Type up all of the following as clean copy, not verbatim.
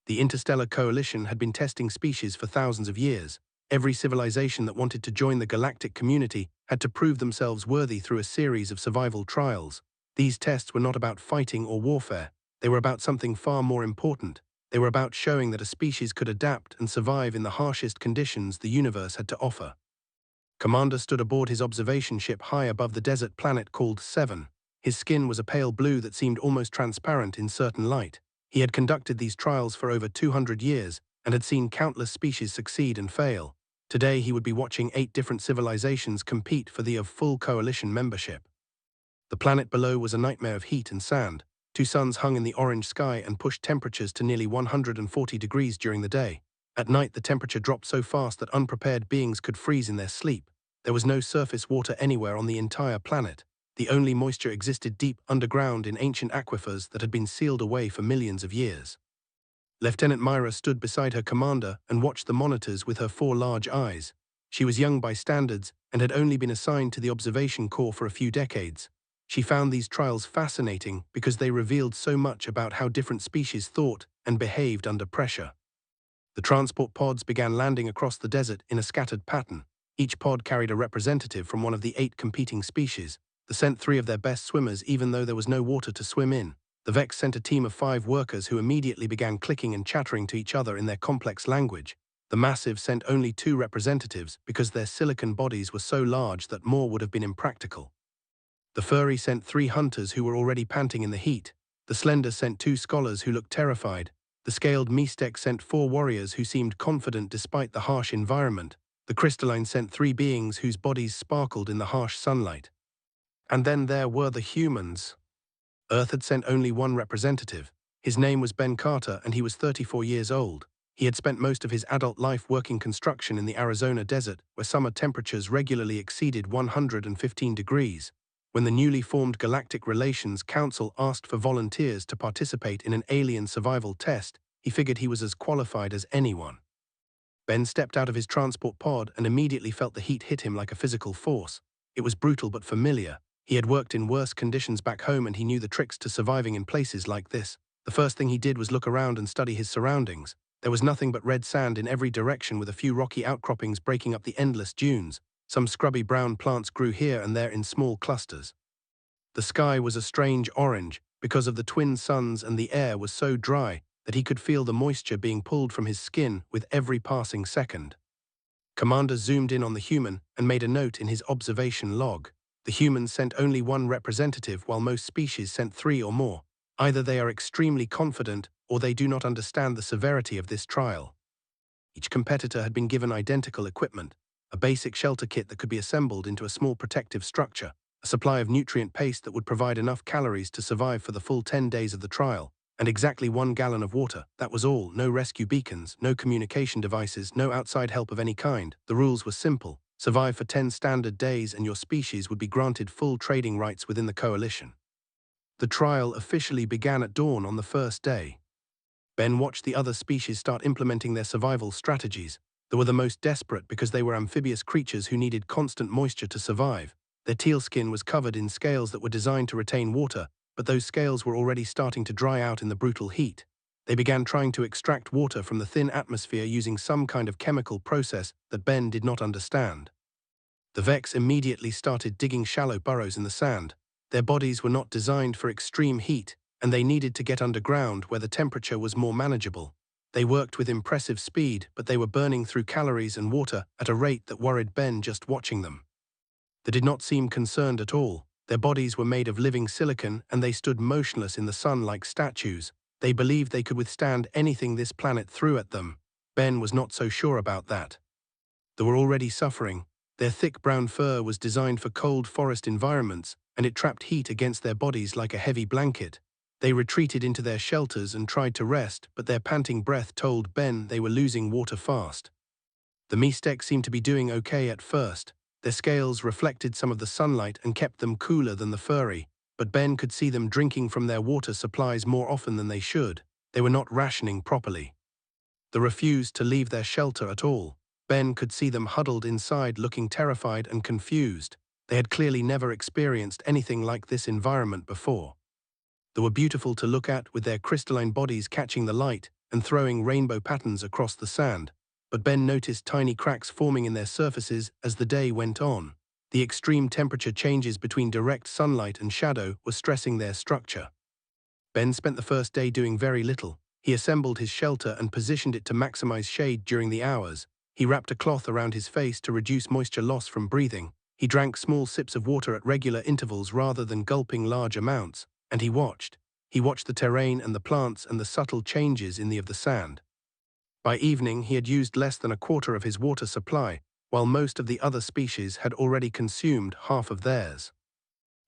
The Interstellar Coalition had been testing species for thousands of years. Every civilization that wanted to join the galactic community had to prove themselves worthy through a series of survival trials. These tests were not about fighting or warfare. They were about something far more important. They were about showing that a species could adapt and survive in the harshest conditions the universe had to offer. Commander stood aboard his observation ship high above the desert planet called Seven. His skin was a pale blue that seemed almost transparent in certain light. He had conducted these trials for over 200 years and had seen countless species succeed and fail. Today he would be watching 8 different civilizations compete for the full coalition membership. The planet below was a nightmare of heat and sand. 2 suns hung in the orange sky and pushed temperatures to nearly 140 degrees during the day. At night the temperature dropped so fast that unprepared beings could freeze in their sleep. There was no surface water anywhere on the entire planet. The only moisture existed deep underground in ancient aquifers that had been sealed away for millions of years. Lieutenant Myra stood beside her commander and watched the monitors with her 4 large eyes. She was young by standards and had only been assigned to the observation corps for a few decades. She found these trials fascinating because they revealed so much about how different species thought and behaved under pressure. The transport pods began landing across the desert in a scattered pattern. Each pod carried a representative from one of the 8 competing species. They sent 3 of their best swimmers even though there was no water to swim in. The Vex sent a team of 5 workers who immediately began clicking and chattering to each other in their complex language. The Massive sent only 2 representatives because their silicon bodies were so large that more would have been impractical. The Furry sent 3 hunters who were already panting in the heat. The Slender sent 2 scholars who looked terrified. The Scaled Mystek sent 4 warriors who seemed confident despite the harsh environment. The Crystalline sent 3 beings whose bodies sparkled in the harsh sunlight. And then there were the humans. Earth had sent only 1 representative. His name was Ben Carter and he was 34 years old. He had spent most of his adult life working construction in the Arizona desert, where summer temperatures regularly exceeded 115 degrees. When the newly formed Galactic Relations Council asked for volunteers to participate in an alien survival test, he figured he was as qualified as anyone. Ben stepped out of his transport pod and immediately felt the heat hit him like a physical force. It was brutal but familiar. He had worked in worse conditions back home and he knew the tricks to surviving in places like this. The first thing he did was look around and study his surroundings. There was nothing but red sand in every direction with a few rocky outcroppings breaking up the endless dunes. Some scrubby brown plants grew here and there in small clusters. The sky was a strange orange because of the twin suns and the air was so dry that he could feel the moisture being pulled from his skin with every passing second. Commander zoomed in on the human and made a note in his observation log. The humans sent only 1 representative while most species sent 3 or more. Either they are extremely confident or they do not understand the severity of this trial. Each competitor had been given identical equipment, a basic shelter kit that could be assembled into a small protective structure, a supply of nutrient paste that would provide enough calories to survive for the full 10 days of the trial, and exactly 1 gallon of water. That was all. No rescue beacons, no communication devices, no outside help of any kind. The rules were simple. Survive for 10 standard days and your species would be granted full trading rights within the coalition. The trial officially began at dawn on the first day. Ben watched the other species start implementing their survival strategies. They were the most desperate because they were amphibious creatures who needed constant moisture to survive. Their teal skin was covered in scales that were designed to retain water, but those scales were already starting to dry out in the brutal heat. They began trying to extract water from the thin atmosphere using some kind of chemical process that Ben did not understand. The Vex immediately started digging shallow burrows in the sand. Their bodies were not designed for extreme heat, and they needed to get underground where the temperature was more manageable. They worked with impressive speed, but they were burning through calories and water at a rate that worried Ben just watching them. They did not seem concerned at all. Their bodies were made of living silicon, and they stood motionless in the sun like statues. They believed they could withstand anything this planet threw at them. Ben was not so sure about that. They were already suffering. Their thick brown fur was designed for cold forest environments, and it trapped heat against their bodies like a heavy blanket. They retreated into their shelters and tried to rest, but their panting breath told Ben they were losing water fast. The Mystek seemed to be doing okay at first. Their scales reflected some of the sunlight and kept them cooler than the Furry, but Ben could see them drinking from their water supplies more often than they should. They were not rationing properly. They refused to leave their shelter at all. Ben could see them huddled inside looking terrified and confused. They had clearly never experienced anything like this environment before. They were beautiful to look at with their crystalline bodies catching the light, and throwing rainbow patterns across the sand, but Ben noticed tiny cracks forming in their surfaces as the day went on. The extreme temperature changes between direct sunlight and shadow were stressing their structure. Ben spent the first day doing very little. He assembled his shelter and positioned it to maximize shade during the hours. He wrapped a cloth around his face to reduce moisture loss from breathing. He drank small sips of water at regular intervals rather than gulping large amounts, and he watched. He watched the terrain and the plants and the subtle changes in the sand. By evening, he had used less than a quarter of his water supply, while most of the other species had already consumed half of theirs.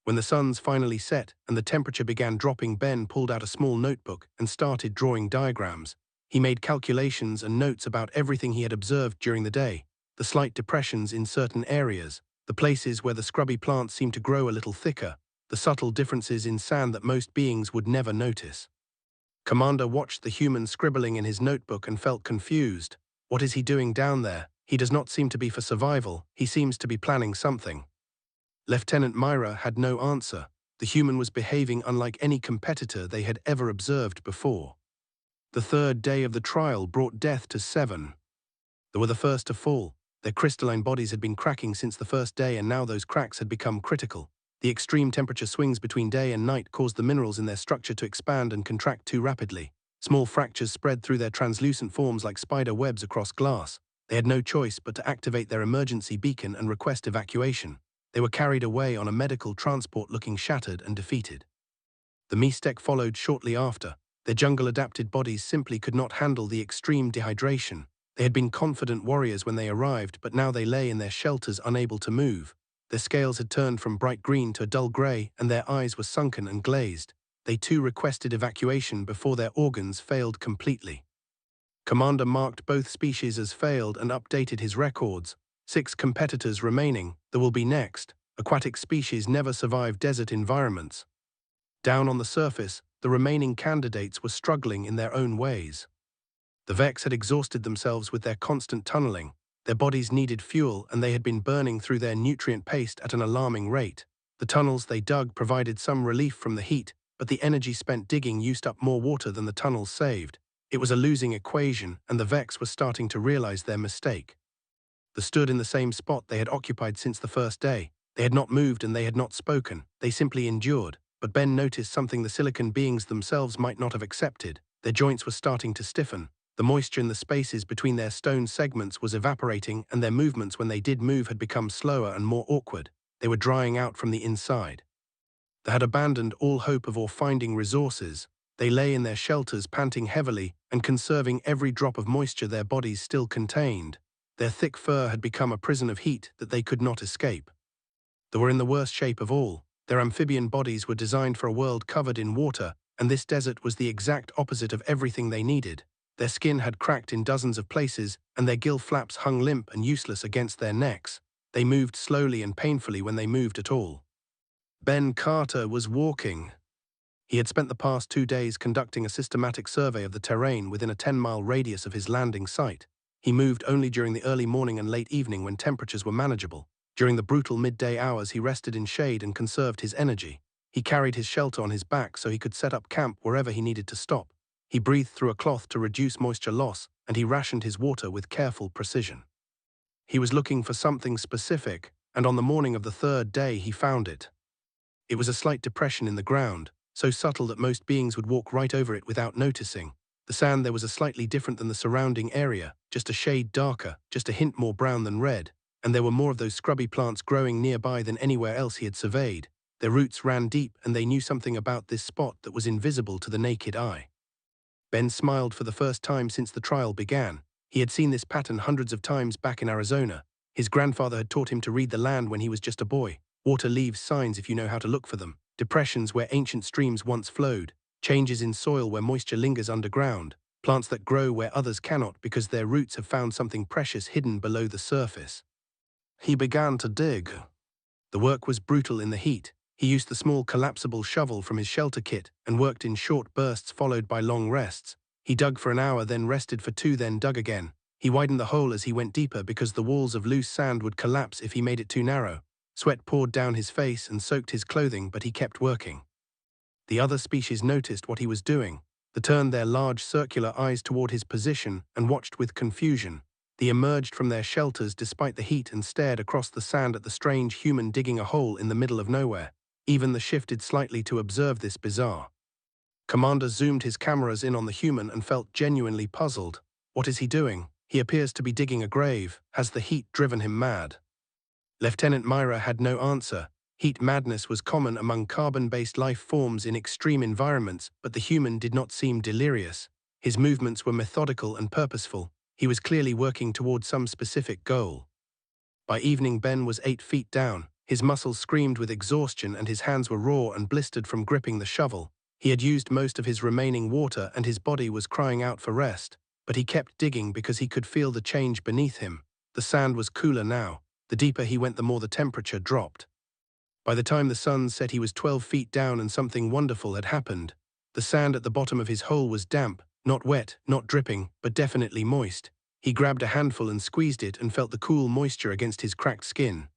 When the suns finally set and the temperature began dropping, Ben pulled out a small notebook and started drawing diagrams. He made calculations and notes about everything he had observed during the day, the slight depressions in certain areas, the places where the scrubby plants seemed to grow a little thicker, the subtle differences in sand that most beings would never notice. Commander watched the human scribbling in his notebook and felt confused. What is he doing down there? He does not seem to be for survival. He seems to be planning something. Lieutenant Myra had no answer. The human was behaving unlike any competitor they had ever observed before. The third day of the trial brought death to 7. They were the first to fall. Their crystalline bodies had been cracking since the first day, and now those cracks had become critical. The extreme temperature swings between day and night caused the minerals in their structure to expand and contract too rapidly. Small fractures spread through their translucent forms like spider webs across glass. They had no choice but to activate their emergency beacon and request evacuation. They were carried away on a medical transport looking shattered and defeated. The Mistec followed shortly after. Their jungle-adapted bodies simply could not handle the extreme dehydration. They had been confident warriors when they arrived, but now they lay in their shelters unable to move. Their scales had turned from bright green to a dull grey, and their eyes were sunken and glazed. They too requested evacuation before their organs failed completely. Commander marked both species as failed and updated his records. 6 competitors remaining. There will be next. Aquatic species never survive desert environments. Down on the surface, the remaining candidates were struggling in their own ways. The Vex had exhausted themselves with their constant tunneling. Their bodies needed fuel, and they had been burning through their nutrient paste at an alarming rate. The tunnels they dug provided some relief from the heat, but the energy spent digging used up more water than the tunnels saved. It was a losing equation, and the Vex were starting to realize their mistake. They stood in the same spot they had occupied since the first day. They had not moved and they had not spoken. They simply endured. But Ben noticed something the silicon beings themselves might not have accepted. Their joints were starting to stiffen. The moisture in the spaces between their stone segments was evaporating, and their movements when they did move had become slower and more awkward. They were drying out from the inside. They had abandoned all hope of finding resources. They lay in their shelters panting heavily and conserving every drop of moisture their bodies still contained. Their thick fur had become a prison of heat that they could not escape. They were in the worst shape of all. Their amphibian bodies were designed for a world covered in water, and this desert was the exact opposite of everything they needed. Their skin had cracked in dozens of places, and their gill flaps hung limp and useless against their necks. They moved slowly and painfully when they moved at all. Ben Carter was walking. He had spent the past 2 days conducting a systematic survey of the terrain within a 10-mile radius of his landing site. He moved only during the early morning and late evening when temperatures were manageable. During the brutal midday hours, he rested in shade and conserved his energy. He carried his shelter on his back so he could set up camp wherever he needed to stop. He breathed through a cloth to reduce moisture loss, and he rationed his water with careful precision. He was looking for something specific, and on the morning of the 3rd day he found it. It was a slight depression in the ground, so subtle that most beings would walk right over it without noticing. The sand there was slightly different than the surrounding area, just a shade darker, just a hint more brown than red, and there were more of those scrubby plants growing nearby than anywhere else he had surveyed. Their roots ran deep, and they knew something about this spot that was invisible to the naked eye. Ben smiled for the first time since the trial began. He had seen this pattern hundreds of times back in Arizona. His grandfather had taught him to read the land when he was just a boy. Water leaves signs if you know how to look for them. Depressions where ancient streams once flowed. Changes in soil where moisture lingers underground. Plants that grow where others cannot because their roots have found something precious hidden below the surface. He began to dig. The work was brutal in the heat. He used the small collapsible shovel from his shelter kit and worked in short bursts followed by long rests. He dug for an hour, then rested for 2, then dug again. He widened the hole as he went deeper because the walls of loose sand would collapse if he made it too narrow. Sweat poured down his face and soaked his clothing, but he kept working. The other species noticed what he was doing. They turned their large circular eyes toward his position and watched with confusion. They emerged from their shelters despite the heat and stared across the sand at the strange human digging a hole in the middle of nowhere. Even they shifted slightly to observe this bizarre. Commander zoomed his cameras in on the human and felt genuinely puzzled. What is he doing? He appears to be digging a grave. Has the heat driven him mad? Lieutenant Myra had no answer. Heat madness was common among carbon-based life forms in extreme environments, but the human did not seem delirious. His movements were methodical and purposeful. He was clearly working toward some specific goal. By evening, Ben was 8 feet down. His muscles screamed with exhaustion and his hands were raw and blistered from gripping the shovel. He had used most of his remaining water and his body was crying out for rest, but he kept digging because he could feel the change beneath him. The sand was cooler now. The deeper he went, the more the temperature dropped. By the time the sun set, he was 12 feet down and something wonderful had happened. The sand at the bottom of his hole was damp, not wet, not dripping, but definitely moist. He grabbed a handful and squeezed it and felt the cool moisture against his cracked skin.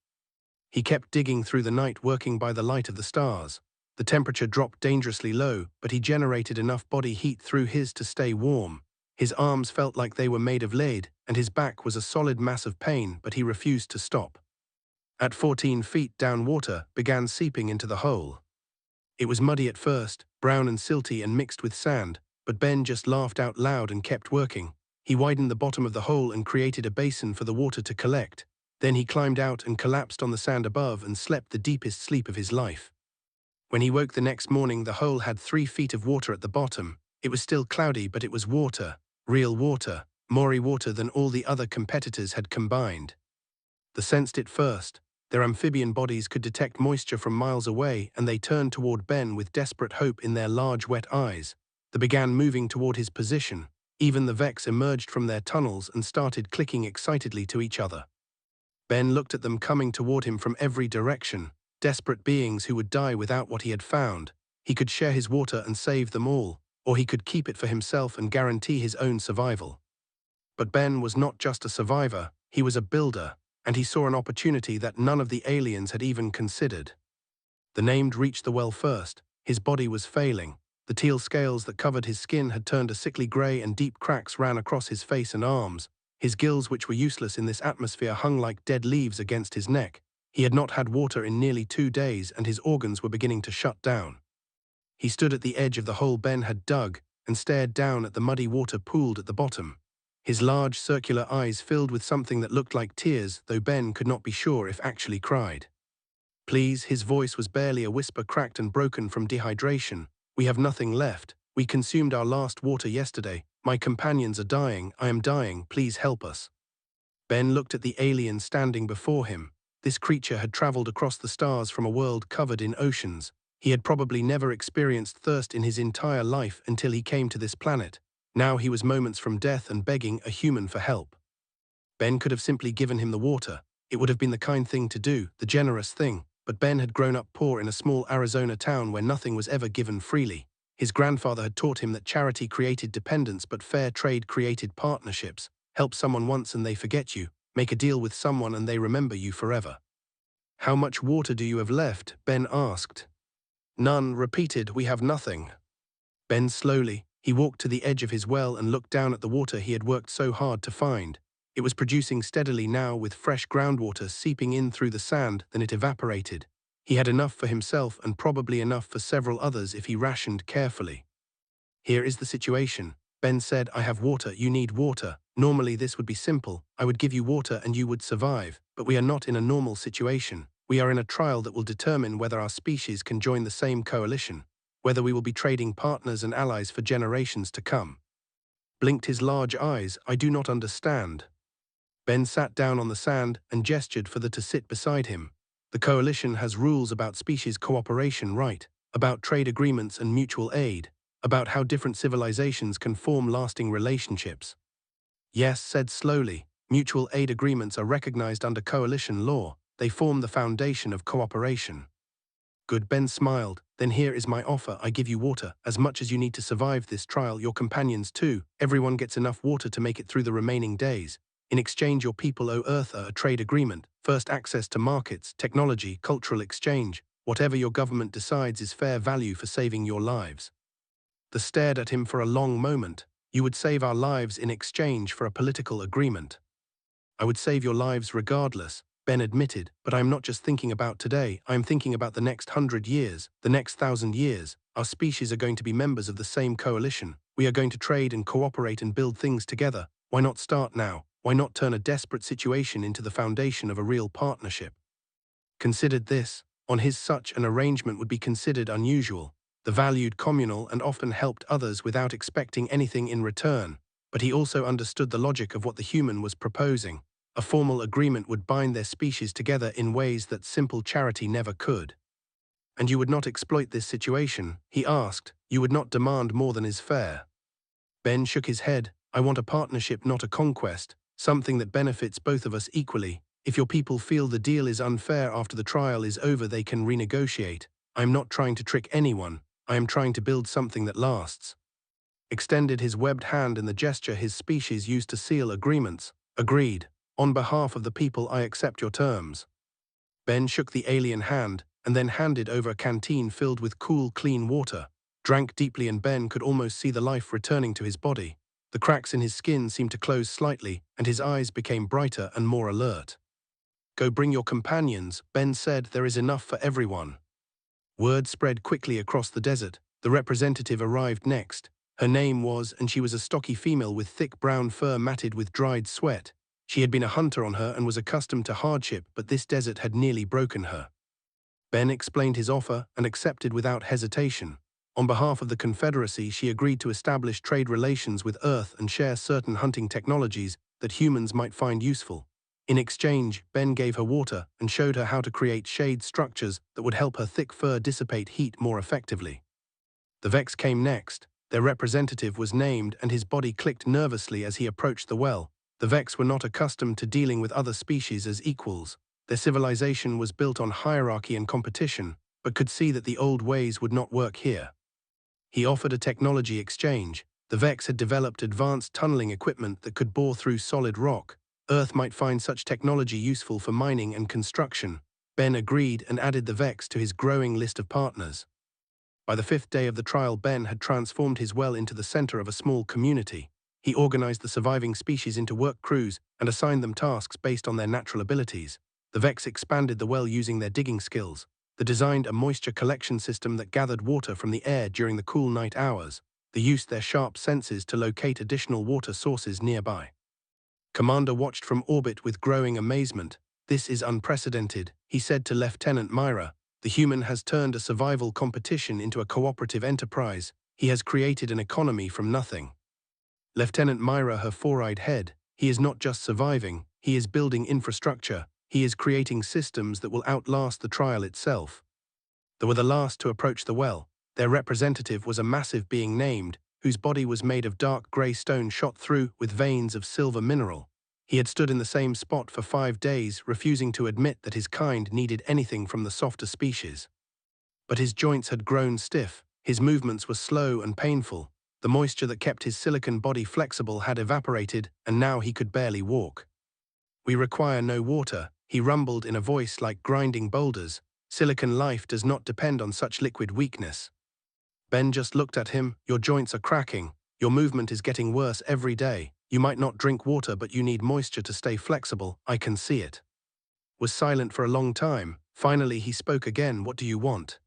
He kept digging through the night, working by the light of the stars. The temperature dropped dangerously low, but he generated enough body heat through his to stay warm. His arms felt like they were made of lead, and his back was a solid mass of pain, but he refused to stop. At 14 feet down, water began seeping into the hole. It was muddy at first, brown and silty and mixed with sand, but Ben just laughed out loud and kept working. He widened the bottom of the hole and created a basin for the water to collect. Then he climbed out and collapsed on the sand above and slept the deepest sleep of his life. When he woke the next morning, the hole had 3 feet of water at the bottom. It was still cloudy, but it was water, real water, more water than all the other competitors had combined. They sensed it first. Their amphibian bodies could detect moisture from miles away, and they turned toward Ben with desperate hope in their large, wet eyes. They began moving toward his position. Even the Vex emerged from their tunnels and started clicking excitedly to each other. Ben looked at them coming toward him from every direction. Desperate beings who would die without what he had found. He could share his water and save them all, or he could keep it for himself and guarantee his own survival. But Ben was not just a survivor, he was a builder, and he saw an opportunity that none of the aliens had even considered. The named reached the well first. His body was failing. The teal scales that covered his skin had turned a sickly gray and deep cracks ran across his face and arms. His gills, which were useless in this atmosphere, hung like dead leaves against his neck. He had not had water in nearly 2 days and his organs were beginning to shut down. He stood at the edge of the hole Ben had dug and stared down at the muddy water pooled at the bottom. His large circular eyes filled with something that looked like tears, though Ben could not be sure if actually cried. "Please," his voice was barely a whisper, cracked and broken from dehydration. "We have nothing left. We consumed our last water yesterday. My companions are dying. I am dying. Please help us." Ben looked at the alien standing before him. This creature had traveled across the stars from a world covered in oceans. He had probably never experienced thirst in his entire life until he came to this planet. Now he was moments from death and begging a human for help. Ben could have simply given him the water. It would have been the kind thing to do, the generous thing. But Ben had grown up poor in a small Arizona town where nothing was ever given freely. His grandfather had taught him that charity created dependence, but fair trade created partnerships. Help someone once and they forget you. Make a deal with someone and they remember you forever. "How much water do you have left?" Ben asked. "None," repeated. "We have nothing." Ben slowly. He walked to the edge of his well and looked down at the water he had worked so hard to find. It was producing steadily now, with fresh groundwater seeping in through the sand. Then it evaporated. He had enough for himself and probably enough for several others if he rationed carefully. "Here is the situation." Ben said, "I have water, you need water. Normally this would be simple. I would give you water and you would survive. But we are not in a normal situation. We are in a trial that will determine whether our species can join the same coalition, whether we will be trading partners and allies for generations to come." Blinked his large eyes. "I do not understand." Ben sat down on the sand and gestured for the to sit beside him. "The coalition has rules about species cooperation, right? About trade agreements and mutual aid. About how different civilizations can form lasting relationships." "Yes," said slowly. "Mutual aid agreements are recognized under coalition law. They form the foundation of cooperation." "Good," Ben smiled. "Then here is my offer. I give you water, as much as you need to survive this trial, your companions too. Everyone gets enough water to make it through the remaining days. In exchange, your people owe Eartha a trade agreement, first access to markets, technology, cultural exchange. Whatever your government decides is fair value for saving your lives." They stared at him for a long moment. "You would save our lives in exchange for a political agreement." "I would save your lives regardless," Ben admitted, "but I am not just thinking about today, I am thinking about the next 100 years, the next 1,000 years. Our species are going to be members of the same coalition. We are going to trade and cooperate and build things together. Why not start now? Why not turn a desperate situation into the foundation of a real partnership?" Considered this, on his such an arrangement would be considered unusual. The valued communal and often helped others without expecting anything in return, but he also understood the logic of what the human was proposing. A formal agreement would bind their species together in ways that simple charity never could. "And you would not exploit this situation?" he asked. "You would not demand more than is fair?" Ben shook his head. "I want a partnership, not a conquest, something that benefits both of us equally. If your people feel the deal is unfair after the trial is over, they can renegotiate. I am not trying to trick anyone. I am trying to build something that lasts." Extended his webbed hand in the gesture his species used to seal agreements. "Agreed. On behalf of the people, I accept your terms." Ben shook the alien hand, and then handed over a canteen filled with cool, clean water. Drank deeply, and Ben could almost see the life returning to his body. The cracks in his skin seemed to close slightly, and his eyes became brighter and more alert. "Go bring your companions," Ben said. "There is enough for everyone." Word spread quickly across the desert. The representative arrived next. Her name was, and she was a stocky female with thick brown fur matted with dried sweat. She had been a hunter on her and was accustomed to hardship, but this desert had nearly broken her. Ben explained his offer and accepted without hesitation. On behalf of the Confederacy, she agreed to establish trade relations with Earth and share certain hunting technologies that humans might find useful. In exchange, Ben gave her water and showed her how to create shade structures that would help her thick fur dissipate heat more effectively. The Vex came next. Their representative was named, and his body clicked nervously as he approached the well. The Vex were not accustomed to dealing with other species as equals. Their civilization was built on hierarchy and competition, but could see that the old ways would not work here. He offered a technology exchange. The Vex had developed advanced tunneling equipment that could bore through solid rock. Earth might find such technology useful for mining and construction. Ben agreed and added the Vex to his growing list of partners. By the 5th day of the trial, Ben had transformed his well into the center of a small community. He organized the surviving species into work crews and assigned them tasks based on their natural abilities. The Vex expanded the well using their digging skills. They designed a moisture collection system that gathered water from the air during the cool night hours. They used their sharp senses to locate additional water sources nearby. Commander watched from orbit with growing amazement. "This is unprecedented," he said to Lieutenant Myra. "The human has turned a survival competition into a cooperative enterprise. He has created an economy from nothing." Lieutenant Myra, her four-eyed head. "He is not just surviving, he is building infrastructure. He is creating systems that will outlast the trial itself." They were the last to approach the well. Their representative was a massive being named, whose body was made of dark grey stone shot through with veins of silver mineral. He had stood in the same spot for 5 days, refusing to admit that his kind needed anything from the softer species. But his joints had grown stiff, his movements were slow and painful. The moisture that kept his silicon body flexible had evaporated, and now he could barely walk. "We require no water," he rumbled in a voice like grinding boulders. "Silicon life does not depend on such liquid weakness." Ben just looked at him. "Your joints are cracking. Your movement is getting worse every day. You might not drink water, but you need moisture to stay flexible. I can see it." Was silent for a long time. Finally he spoke again. "What do you want?"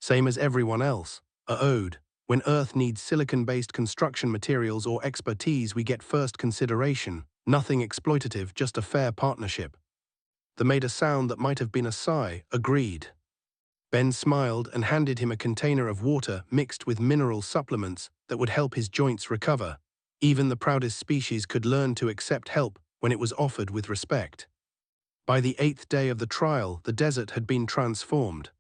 "Same as everyone else. A ode. When Earth needs silicon-based construction materials or expertise, we get first consideration. Nothing exploitative, just a fair partnership." They made a sound that might have been a sigh. "Agreed." Ben smiled and handed him a container of water mixed with mineral supplements that would help his joints recover. Even the proudest species could learn to accept help when it was offered with respect. By the 8th day of the trial, the desert had been transformed.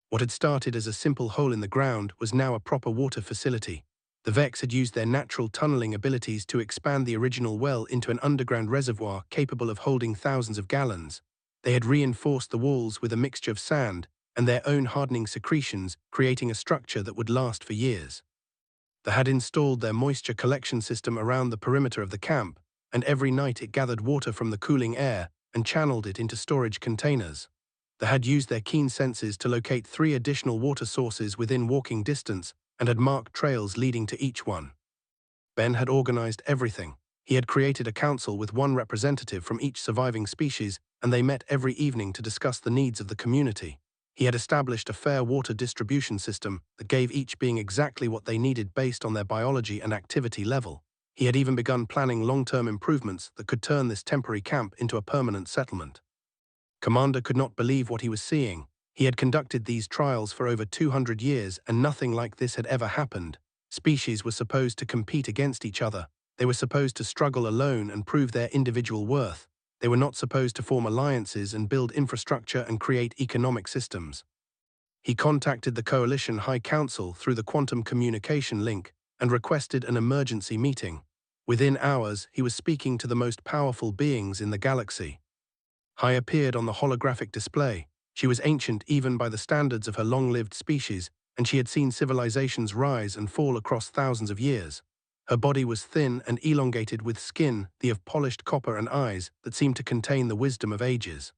What had started as a simple hole in the ground was now a proper water facility. The Vex had used their natural tunneling abilities to expand the original well into an underground reservoir capable of holding thousands of gallons. They had reinforced the walls with a mixture of sand and their own hardening secretions, creating a structure that would last for years. They had installed their moisture collection system around the perimeter of the camp, and every night it gathered water from the cooling air and channeled it into storage containers. They had used their keen senses to locate 3 additional water sources within walking distance and had marked trails leading to each one. Ben had organized everything. He had created a council with one representative from each surviving species, and they met every evening to discuss the needs of the community. He had established a fair water distribution system that gave each being exactly what they needed based on their biology and activity level. He had even begun planning long-term improvements that could turn this temporary camp into a permanent settlement. Commander could not believe what he was seeing. He had conducted these trials for over 200 years, and nothing like this had ever happened. Species were supposed to compete against each other. They were supposed to struggle alone and prove their individual worth. They were not supposed to form alliances and build infrastructure and create economic systems. He contacted the Coalition High Council through the quantum communication link and requested an emergency meeting. Within hours, he was speaking to the most powerful beings in the galaxy. High appeared on the holographic display. She was ancient even by the standards of her long-lived species, and she had seen civilizations rise and fall across thousands of years. Her body was thin and elongated with skin, of polished copper and eyes that seemed to contain the wisdom of ages.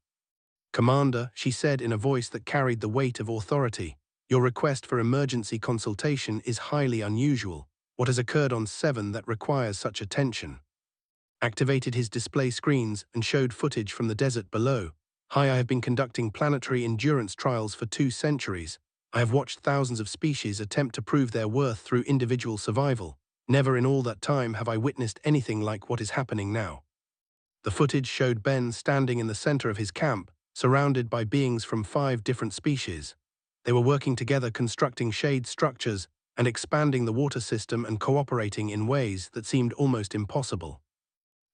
"Commander," she said in a voice that carried the weight of authority, "your request for emergency consultation is highly unusual. What has occurred on 7 that requires such attention?" Activated his display screens and showed footage from the desert below. "Hi, I have been conducting planetary endurance trials for 2 centuries. I have watched thousands of species attempt to prove their worth through individual survival. Never in all that time have I witnessed anything like what is happening now." The footage showed Ben standing in the center of his camp, surrounded by beings from 5 different species. They were working together, constructing shade structures and expanding the water system and cooperating in ways that seemed almost impossible.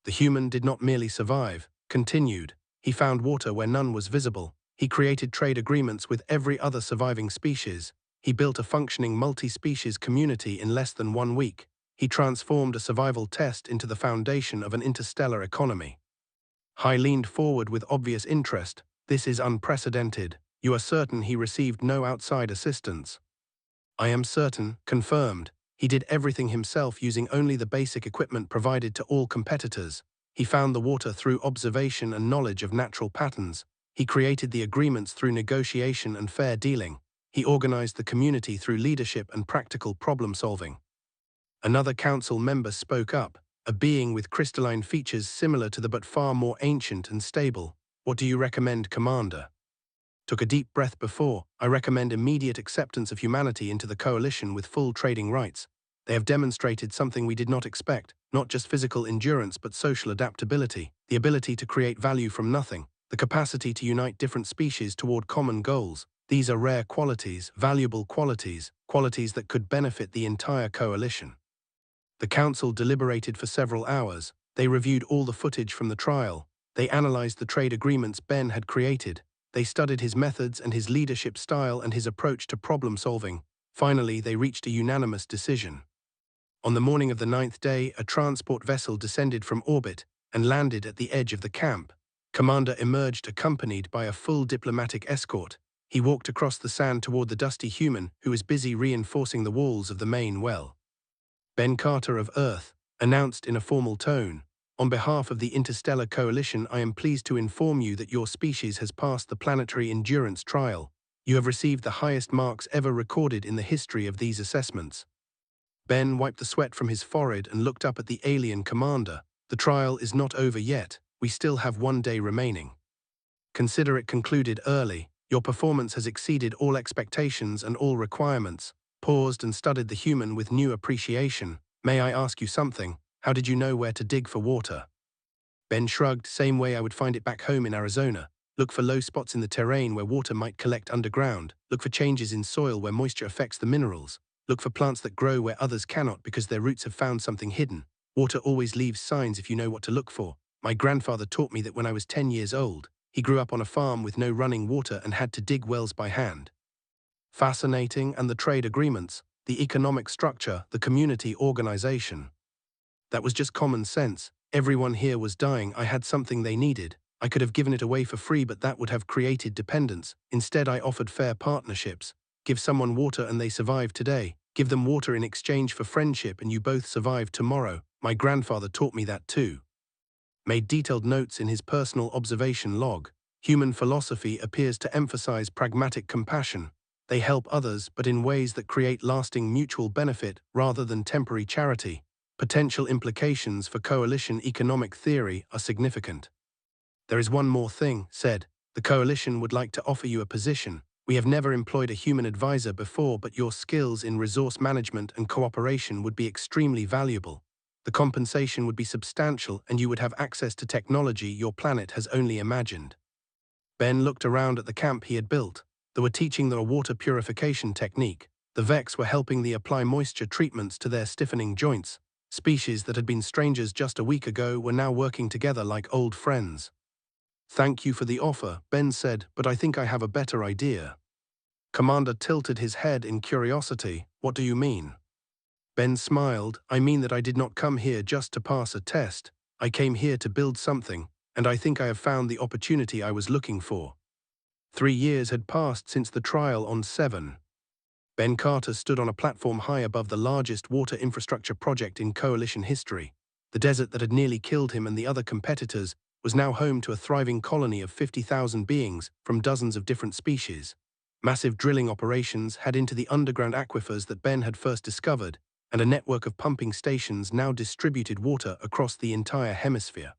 The human did not merely survive, continued. He found water where none was visible. He created trade agreements with every other surviving species. He built a functioning multi-species community in less than 1 week. He transformed a survival test into the foundation of an interstellar economy. High leaned forward with obvious interest. "This is unprecedented. You are certain he received no outside assistance?" "I am certain," confirmed. "He did everything himself using only the basic equipment provided to all competitors. He found the water through observation and knowledge of natural patterns. He created the agreements through negotiation and fair dealing. He organized the community through leadership and practical problem-solving." Another council member spoke up, a being with crystalline features similar to the but far more ancient and stable. "What do you recommend, Commander?" Took a deep breath before. "I recommend immediate acceptance of humanity into the coalition with full trading rights. They have demonstrated something we did not expect, not just physical endurance but social adaptability, the ability to create value from nothing, the capacity to unite different species toward common goals. These are rare qualities, valuable qualities, qualities that could benefit the entire coalition." The council deliberated for several hours. They reviewed all the footage from the trial. They analyzed the trade agreements Ben had created. They studied his methods and his leadership style and his approach to problem-solving. Finally, they reached a unanimous decision. On the morning of the 9th day, a transport vessel descended from orbit and landed at the edge of the camp. Commander emerged accompanied by a full diplomatic escort. He walked across the sand toward the dusty human who was busy reinforcing the walls of the main well. "Ben Carter of Earth," announced in a formal tone, "on behalf of the Interstellar Coalition, I am pleased to inform you that your species has passed the planetary endurance trial. You have received the highest marks ever recorded in the history of these assessments." Ben wiped the sweat from his forehead and looked up at the alien commander. "The trial is not over yet. We still have 1 day remaining. Consider it concluded early. Your performance has exceeded all expectations and all requirements." Paused and studied the human with new appreciation. "May I ask you something? How did you know where to dig for water?" Ben shrugged. "Same way I would find it back home in Arizona. Look for low spots in the terrain where water might collect underground. Look for changes in soil where moisture affects the minerals. Look for plants that grow where others cannot because their roots have found something hidden. Water always leaves signs if you know what to look for. My grandfather taught me that when I was 10 years old. He grew up on a farm with no running water and had to dig wells by hand." Fascinating. And the trade agreements, the economic structure, the community organization. That was just common sense. Everyone here was dying. I had something they needed. I could have given it away for free, but that would have created dependence. Instead, I offered fair partnerships. Give someone water and they survive today. Give them water in exchange for friendship and you both survive tomorrow. My grandfather taught me that too. Made detailed notes in his personal observation log. Human philosophy appears to emphasize pragmatic compassion. They help others, but in ways that create lasting mutual benefit rather than temporary charity. Potential implications for coalition economic theory are significant. There is one more thing, said. The coalition would like to offer you a position. We have never employed a human advisor before, but your skills in resource management and cooperation would be extremely valuable. The compensation would be substantial, and you would have access to technology your planet has only imagined. Ben looked around at the camp he had built. They were teaching them a water purification technique. The Vex were helping them apply moisture treatments to their stiffening joints. Species that had been strangers just a week ago were now working together like old friends. Thank you for the offer, Ben said, but I think I have a better idea. Commander tilted his head in curiosity. What do you mean? Ben smiled. I mean that I did not come here just to pass a test. I came here to build something, and I think I have found the opportunity I was looking for. 3 years had passed since the trial on 7. Ben Carter stood on a platform high above the largest water infrastructure project in Coalition history. The desert that had nearly killed him and the other competitors was now home to a thriving colony of 50,000 beings from dozens of different species. Massive drilling operations had into the underground aquifers that Ben had first discovered, and a network of pumping stations now distributed water across the entire hemisphere.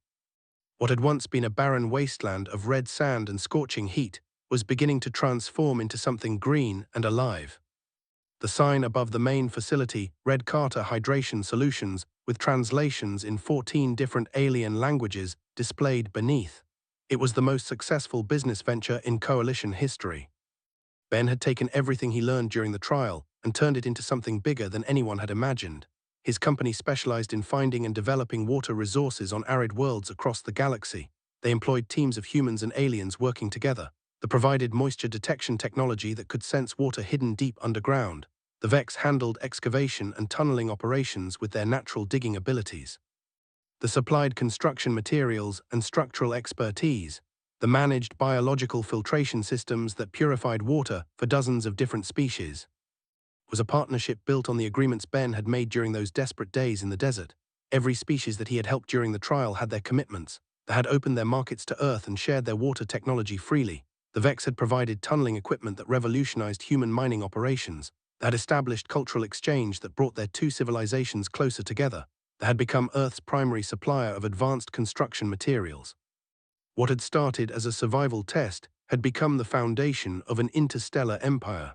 What had once been a barren wasteland of red sand and scorching heat was beginning to transform into something green and alive. The sign above the main facility read Carter Hydration Solutions, with translations in 14 different alien languages displayed beneath. It was the most successful business venture in Coalition history. Ben had taken everything he learned during the trial and turned it into something bigger than anyone had imagined. His company specialized in finding and developing water resources on arid worlds across the galaxy. They employed teams of humans and aliens working together. They provided moisture detection technology that could sense water hidden deep underground. The Vex handled excavation and tunneling operations with their natural digging abilities. They supplied construction materials and structural expertise. They managed biological filtration systems that purified water for dozens of different species. It was a partnership built on the agreements Ben had made during those desperate days in the desert. Every species that he had helped during the trial had their commitments. They had opened their markets to Earth and shared their water technology freely. The Vex had provided tunneling equipment that revolutionized human mining operations. They had established cultural exchange that brought their two civilizations closer together. They had become Earth's primary supplier of advanced construction materials. What had started as a survival test had become the foundation of an interstellar empire.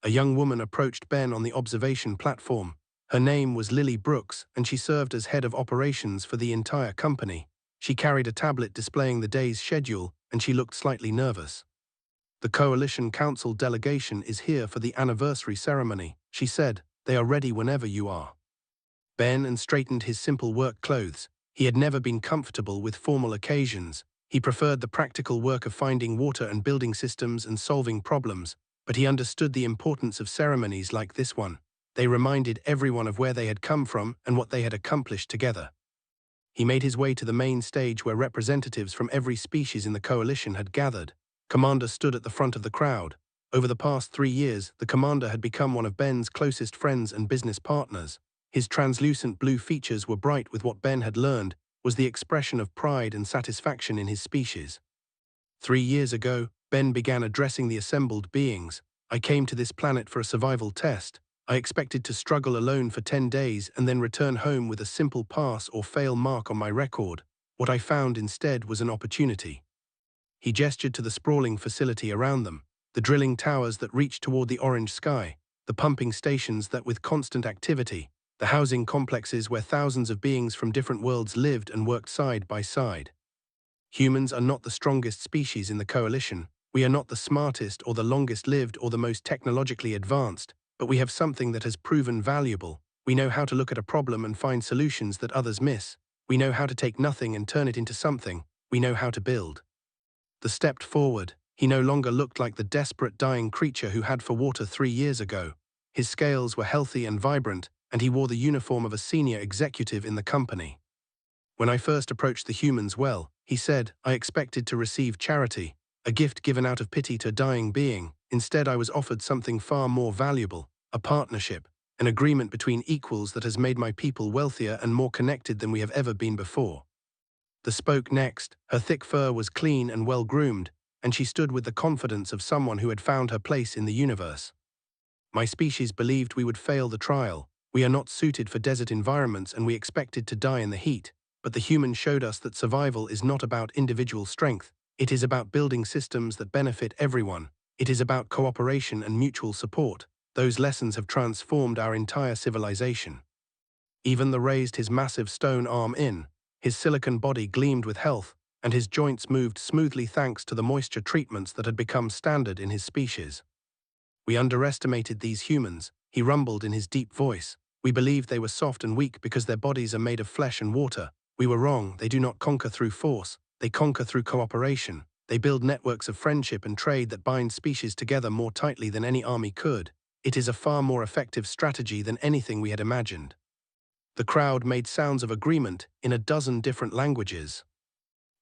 A young woman approached Ben on the observation platform. Her name was Lily Brooks, and she served as head of operations for the entire company. She carried a tablet displaying the day's schedule, and she looked slightly nervous. The Coalition Council delegation is here for the anniversary ceremony, she said. They are ready whenever you are. Ben straightened his simple work clothes. He had never been comfortable with formal occasions. He preferred the practical work of finding water and building systems and solving problems, but he understood the importance of ceremonies like this one. They reminded everyone of where they had come from and what they had accomplished together. He made his way to the main stage where representatives from every species in the Coalition had gathered. Commander stood at the front of the crowd. Over the past 3 years, the Commander had become one of Ben's closest friends and business partners. His translucent blue features were bright with what Ben had learned was the expression of pride and satisfaction in his species. 3 years ago, Ben began addressing the assembled beings. I came to this planet for a survival test. I expected to struggle alone for 10 days and then return home with a simple pass or fail mark on my record. What I found instead was an opportunity. He gestured to the sprawling facility around them, the drilling towers that reached toward the orange sky, the pumping stations that with constant activity, the housing complexes where thousands of beings from different worlds lived and worked side by side. Humans are not the strongest species in the Coalition. We are not the smartest or the longest lived or the most technologically advanced, but we have something that has proven valuable. We know how to look at a problem and find solutions that others miss. We know how to take nothing and turn it into something. We know how to build. They stepped forward. He no longer looked like the desperate dying creature who had for water 3 years ago. His scales were healthy and vibrant, and he wore the uniform of a senior executive in the company. When I first approached the humans, he said, I expected to receive charity, a gift given out of pity to a dying being. Instead, I was offered something far more valuable, a partnership, an agreement between equals that has made my people wealthier and more connected than we have ever been before. They spoke next. Her thick fur was clean and well-groomed, and she stood with the confidence of someone who had found her place in the universe. My species believed we would fail the trial. We are not suited for desert environments and we expected to die in the heat. But the humans showed us that survival is not about individual strength. It is about building systems that benefit everyone. It is about cooperation and mutual support. Those lessons have transformed our entire civilization. Even the raised his massive stone arm in. His silicon body gleamed with health, and his joints moved smoothly thanks to the moisture treatments that had become standard in his species. We underestimated these humans, he rumbled in his deep voice. We believed they were soft and weak because their bodies are made of flesh and water. We were wrong. They do not conquer through force. They conquer through cooperation. They build networks of friendship and trade that bind species together more tightly than any army could. It is a far more effective strategy than anything we had imagined. The crowd made sounds of agreement in a dozen different languages.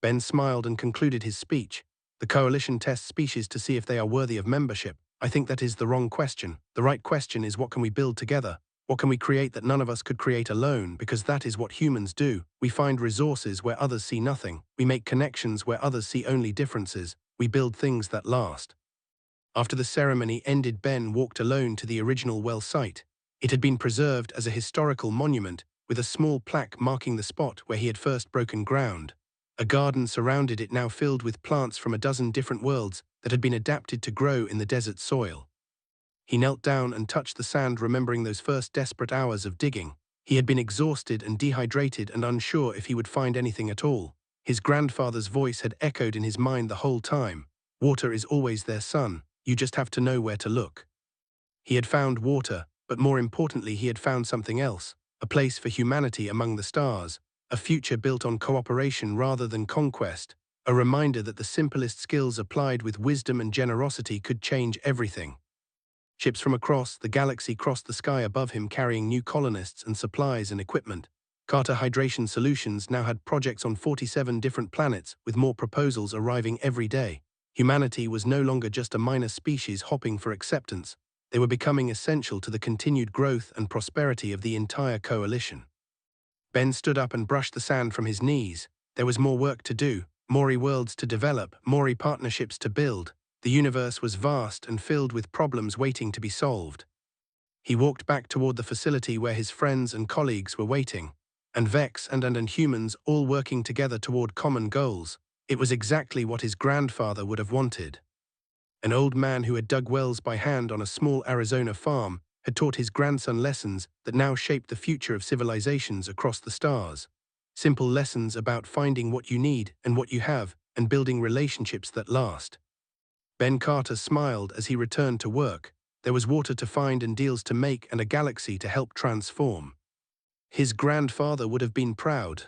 Ben smiled and concluded his speech. The coalition tests species to see if they are worthy of membership. I think that is the wrong question. The right question is, what can we build together? What can we create that none of us could create alone? Because that is what humans do. We find resources where others see nothing. We make connections where others see only differences. We build things that last. After the ceremony ended, Ben walked alone to the original well site. It had been preserved as a historical monument, with a small plaque marking the spot where he had first broken ground. A garden surrounded it, now filled with plants from a dozen different worlds that had been adapted to grow in the desert soil. He knelt down and touched the sand, remembering those first desperate hours of digging. He had been exhausted and dehydrated and unsure if he would find anything at all. His grandfather's voice had echoed in his mind the whole time. Water is always there, son. You just have to know where to look. He had found water, but more importantly, he had found something else. A place for humanity among the stars. A future built on cooperation rather than conquest. A reminder that the simplest skills applied with wisdom and generosity could change everything. Ships from across the galaxy crossed the sky above him, carrying new colonists and supplies and equipment. Carter Hydration Solutions now had projects on 47 different planets, with more proposals arriving every day. Humanity was no longer just a minor species hopping for acceptance. They were becoming essential to the continued growth and prosperity of the entire coalition. Ben stood up and brushed the sand from his knees. There was more work to do, more worlds to develop, more partnerships to build. The universe was vast and filled with problems waiting to be solved. He walked back toward the facility where his friends and colleagues were waiting, and Vex and humans all working together toward common goals. It was exactly what his grandfather would have wanted. An old man who had dug wells by hand on a small Arizona farm had taught his grandson lessons that now shaped the future of civilizations across the stars. Simple lessons about finding what you need and what you have, and building relationships that last. Ben Carter smiled as he returned to work. There was water to find and deals to make and a galaxy to help transform. His grandfather would have been proud.